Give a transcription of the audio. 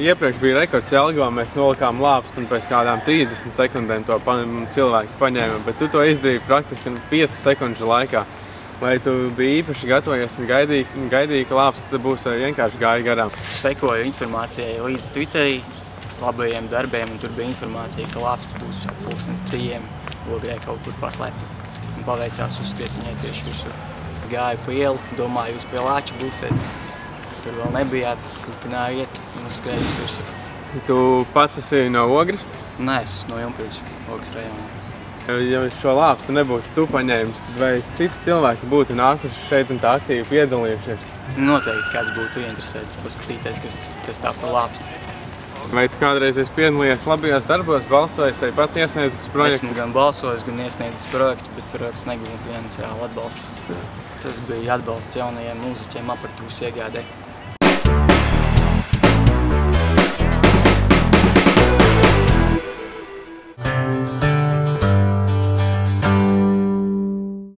iepriekš bija rekords Jelgavā, mēs nolikām lāpstu un pēc kādām 30 sekundēm to cilvēku paņēmām, bet tu to izdarīji praktiski 5 sekundžu laikā. Vai tu biji īpaši gatavojies un gaidīji, ka lāpsta būs vai vienkārši gāja garām? Sekoju informācijai līdz Twitterī, labajiem darbiem, un tur bija informācija, ka lāpsta būs ap 3:00 ogrē kaut kur paslēpta. Un paveicās uzskriet viņai tieši virsū. Gāju pa ielu, domāju, jūs pie Lāča būsiet. Tur vēl nebijāt, turpināju iet un uzskrēju virsū. Tu pats esi no Ogres? Nē, es no Jumpils, Ogres rajonā. Ja šo lāpstu nebūtu tu paņēmis, tad vai citi cilvēki būtu nākuši šeit un tā aktīvi piedalījušies? Noteikti kāds būtu ieinteresēts paskatīties, kas tā par lāpstu. Vai tu kādreiz esi piedalījies labajos darbos, balsojis vai pats iesniedzis projektu? Esmu gan balsojis, gan iesniedzis projektu, bet projekts neguva finansiālu atbalstu. Tas bija atbalsts jaunajiem mūziķiem aparatūras iegādē.